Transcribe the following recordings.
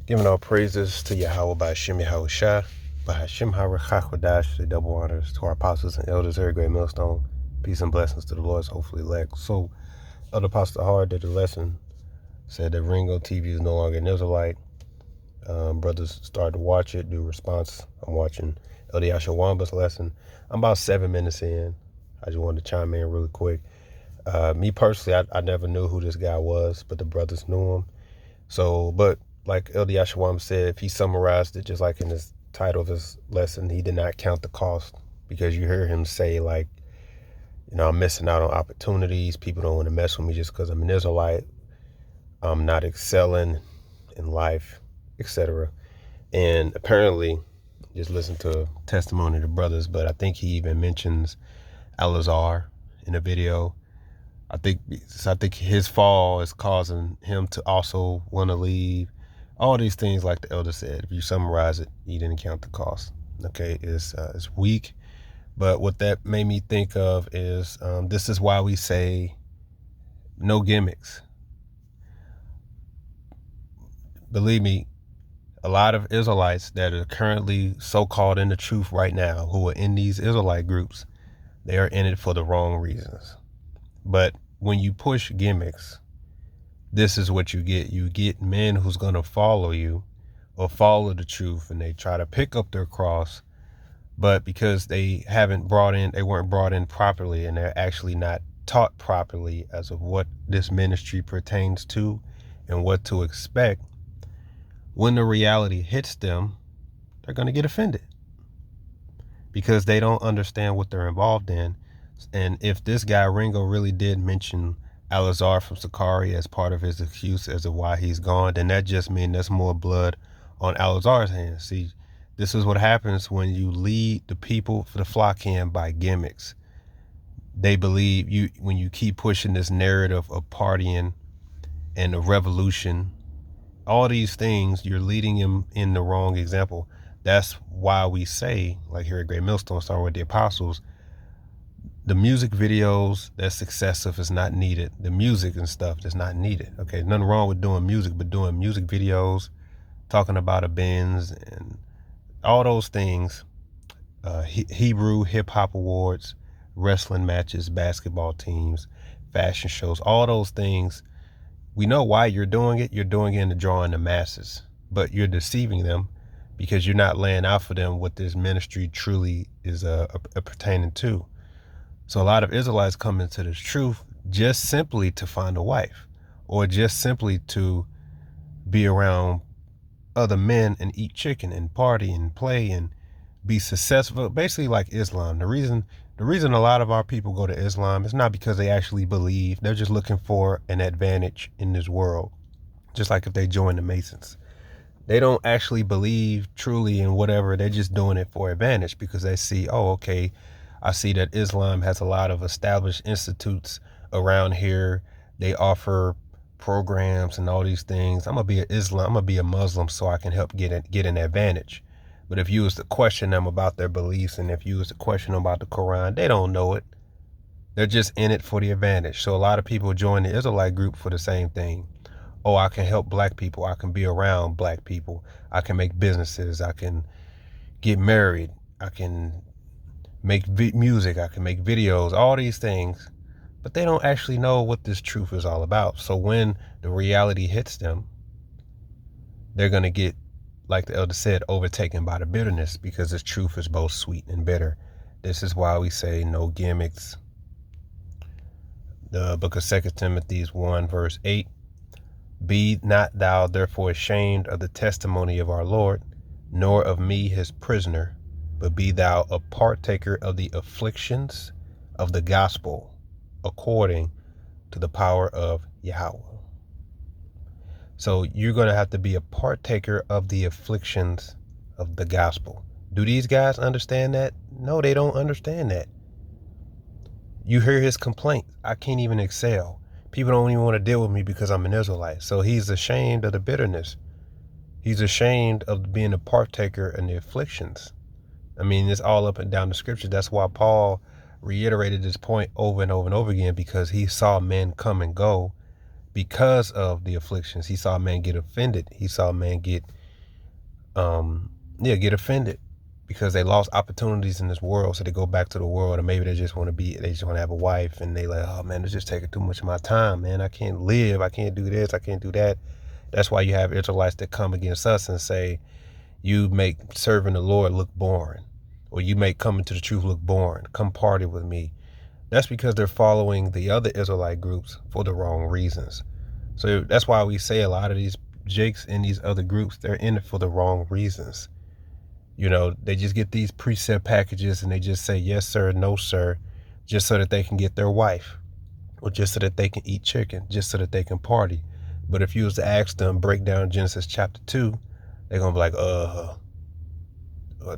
Giving all praises to Yahweh by Hashem Yahushua, by Hashem HaRachakodash, the double honors to our apostles and elders, every great millstone. Peace and blessings to the Lord's hopefully elect. So, Elder Apostle Hard did the lesson, said that Ringo TV is no longer an Israelite. Brothers started to watch it, do response. I'm watching Elder Yashawamba's lesson. I'm about 7 minutes in. I just wanted to chime in really quick. Me personally, I never knew who this guy was, but the brothers knew him. So, but like Elder Yashawam said, if he summarized it just like in his title of his lesson, he did not count the cost, because you hear him say like, I'm missing out on opportunities. People don't want to mess with me just because I'm an Israelite. I'm not excelling in life, etc. And apparently, just listen to testimony of the brothers, but I think he even mentions Alazar in a video. I think his fall is causing him to also want to leave. All these things, like the elder said, if you summarize it, he didn't count the cost. Okay, it's weak. But what that made me think of is this is why we say no gimmicks. Believe me, a lot of Israelites that are currently so-called in the truth right now, who are in these Israelite groups, they are in it for the wrong reasons. But when you push gimmicks, this is what you get. You get men who's going to follow you or follow the truth, and they try to pick up their cross, but because they weren't brought in properly, and they're actually not taught properly as of what this ministry pertains to and what to expect, when the reality hits them, they're going to get offended because they don't understand what they're involved in. And if this guy Ringo really did mention Alazar from Sakari as part of his excuse as to why he's gone, then that just means there's more blood on Alazar's hands. See, this is what happens when you lead the people for the flock in by gimmicks. They believe you when you keep pushing this narrative of partying and a revolution, all these things, you're leading them in the wrong example. That's why we say, like here at Great Millstone, starting with the apostles, the music videos that's excessive is not needed. The music and stuff that's not needed. Okay, nothing wrong with doing music, but doing music videos, talking about a Benz and all those things, Hebrew hip hop awards, wrestling matches, basketball teams, fashion shows, all those things. We know why you're doing it. You're doing it to draw in the masses, but you're deceiving them because you're not laying out for them what this ministry truly is pertaining to. So a lot of Israelites come into this truth just simply to find a wife, or just simply to be around other men and eat chicken and party and play and be successful. Basically like Islam. The reason a lot of our people go to Islam is not because they actually believe. They're just looking for an advantage in this world. Just like if they join the Masons. They don't actually believe truly in whatever. They're just doing it for advantage because they see, oh, okay, I see that Islam has a lot of established institutes around here. They offer programs and all these things. I'm gonna be a Muslim so I can help get an advantage. But if you was to question them about their beliefs, and if you was to question them about the Quran, they don't know it. They're just in it for the advantage. So a lot of people join the Israelite group for the same thing. Oh, I can help black people. I can be around black people. I can make businesses. I can get married. I can make music. I can make videos, all these things. But they don't actually know what this truth is all about. So when the reality hits them, they're going to get, like the elder said, overtaken by the bitterness, because this truth is both sweet and bitter. This is why we say no gimmicks. The book of 2 Timothy 1 verse 8. Be not thou therefore ashamed of the testimony of our Lord, nor of me his prisoner, but be thou a partaker of the afflictions of the gospel according to the power of Yahweh. So you're going to have to be a partaker of the afflictions of the gospel. Do these guys understand that? No, they don't understand that. You hear his complaint. I can't even excel. People don't even want to deal with me because I'm an Israelite. So he's ashamed of the bitterness. He's ashamed of being a partaker in the afflictions. I mean, it's all up and down the scripture. That's why Paul reiterated this point over and over and over again, because he saw men come and go because of the afflictions. He saw man get offended. He saw man get offended because they lost opportunities in this world. So they go back to the world, and maybe they just want to have a wife, and they like, oh man, it's just taking too much of my time, man. I can't live. I can't do this. I can't do that. That's why you have Israelites that come against us and say, you make serving the Lord look boring, or you make coming to the truth look boring. Come party with me. That's because they're following the other Israelite groups for the wrong reasons. So that's why we say a lot of these jakes in these other groups, they're in it for the wrong reasons. You know, they just get these preset packages and they just say yes sir, no sir, just so that they can get their wife, or just so that they can eat chicken, just so that they can party. But if you was to ask them, break down Genesis chapter 2, they're gonna be like,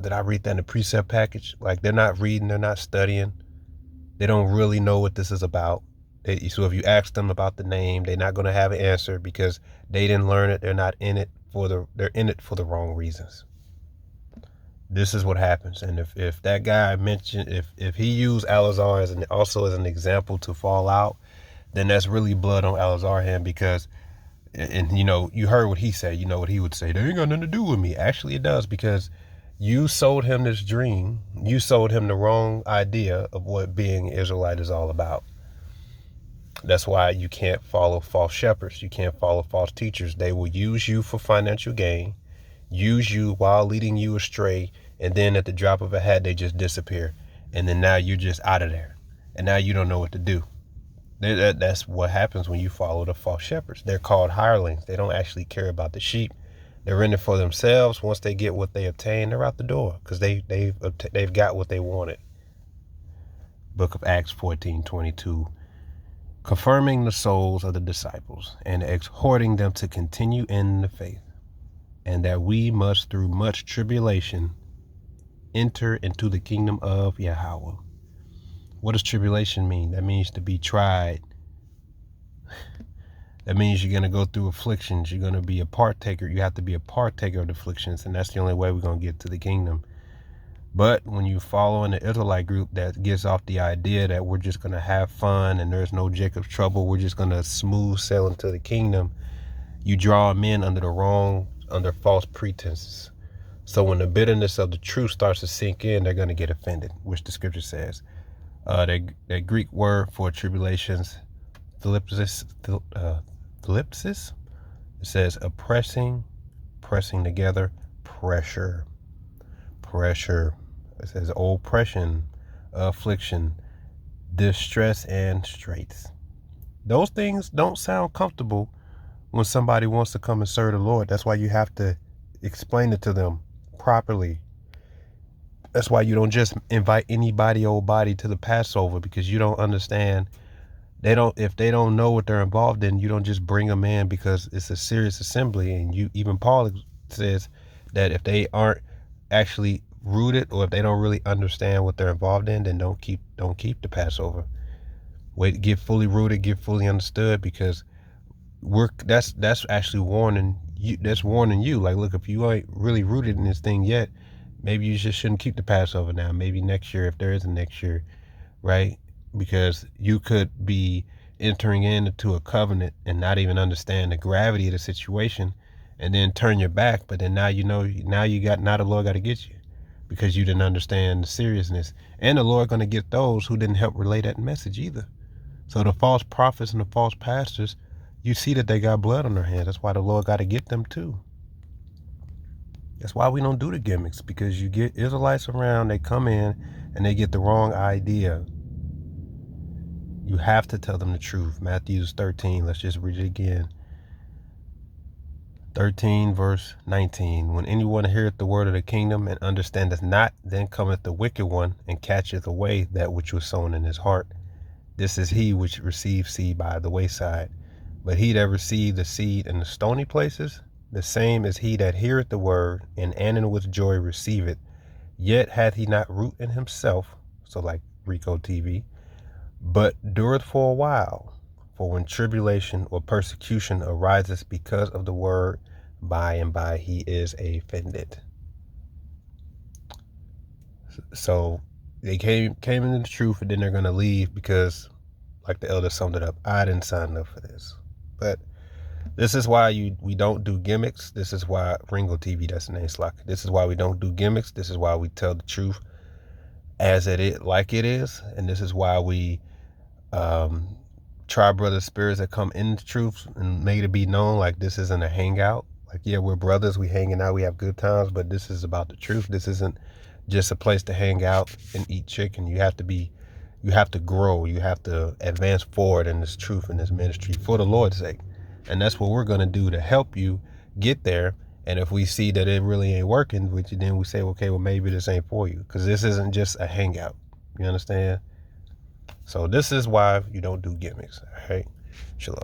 did I read that in the precept package? Like, they're not reading, they're not studying. They don't really know what this is about. So if you ask them about the name, they're not going to have an answer because they didn't learn it. They're not in it they're in it for the wrong reasons. This is what happens. And if that guy mentioned, if he used Alazar as an example to fall out, then that's really blood on Alazar's hand, because, and you know, you heard what he said, you know what he would say, they ain't got nothing to do with me. Actually it does, because you sold him this dream. You sold him the wrong idea of what being Israelite is all about. That's why you can't follow false shepherds. You can't follow false teachers. They will use you for financial gain, use you while leading you astray, and then at the drop of a hat, they just disappear. And then now you're just out of there. And now you don't know what to do. That's what happens when you follow the false shepherds. They're called hirelings. They don't actually care about the sheep. They're in it for themselves. Once they get what they obtain, they're out the door because they've got what they wanted. Book of Acts 14:22. Confirming the souls of the disciples and exhorting them to continue in the faith, and that we must through much tribulation enter into the kingdom of Yahweh. What does tribulation mean? That means to be tried. That means you're going to go through afflictions. You're going to be a partaker. You have to be a partaker of the afflictions, and that's the only way we're going to get to the kingdom. But when you follow in the Israelite group that gives off the idea that we're just going to have fun and there's no Jacob's trouble, we're just going to smooth sail into the kingdom, you draw them in under false pretenses. So when the bitterness of the truth starts to sink in, they're going to get offended, which the scripture says. That Greek word for tribulations, thlipsis, it says oppressing, pressing together, pressure. It says oppression, affliction, distress, and straits. Those things don't sound comfortable when somebody wants to come and serve the Lord. That's why you have to explain it to them properly. That's why you don't just invite anybody old body to the Passover, because you don't understand. If they don't know what they're involved in, you don't just bring them in because it's a serious assembly. And even Paul says that if they aren't actually rooted, or if they don't really understand what they're involved in, then don't keep the Passover. Wait, get fully rooted, get fully understood, because that's actually warning you. That's warning you. Like, look, if you ain't really rooted in this thing yet, maybe you just shouldn't keep the Passover now. Maybe next year, if there is a next year, right? Because you could be entering into a covenant and not even understand the gravity of the situation, and then turn your back. But then now the Lord got to get you because you didn't understand the seriousness. And the Lord going to get those who didn't help relay that message either. So the false prophets and the false pastors, you see that they got blood on their hands. That's why the Lord got to get them too. That's why we don't do the gimmicks, because you get Israelites around, they come in and they get the wrong idea. You have to tell them the truth. Matthew 13, let's just read it again. 13 verse 19. When anyone heareth the word of the kingdom and understandeth not, then cometh the wicked one and catcheth away that which was sown in his heart. This is he which received seed by the wayside. But he that received the seed in the stony places, the same is he that heareth the word, and with joy receiveth. Yet hath he not root in himself, so like Rico TV, but dureth for a while. For when tribulation or persecution arises because of the word, by and by he is offended. So they came into the truth, and then they're going to leave because, like the elder summed it up, I didn't sign up for this. But this is why we don't do gimmicks. This is why Ringo TV, that's the name, Slack. This is why we don't do gimmicks. This is why we tell the truth as it is, like it is. And this is why we try brother spirits that come in the truth and make it be known like this isn't a hangout. Like, yeah, we're brothers, we hanging out, we have good times, but this is about the truth. This isn't just a place to hang out and eat chicken. You have to grow, you have to advance forward in this truth, in this ministry for the Lord's sake. And that's what we're going to do to help you get there. And if we see that it really ain't working with you, then we say, okay, well, maybe this ain't for you, because this isn't just a hangout. You understand? So this is why you don't do gimmicks. All right? Shalom.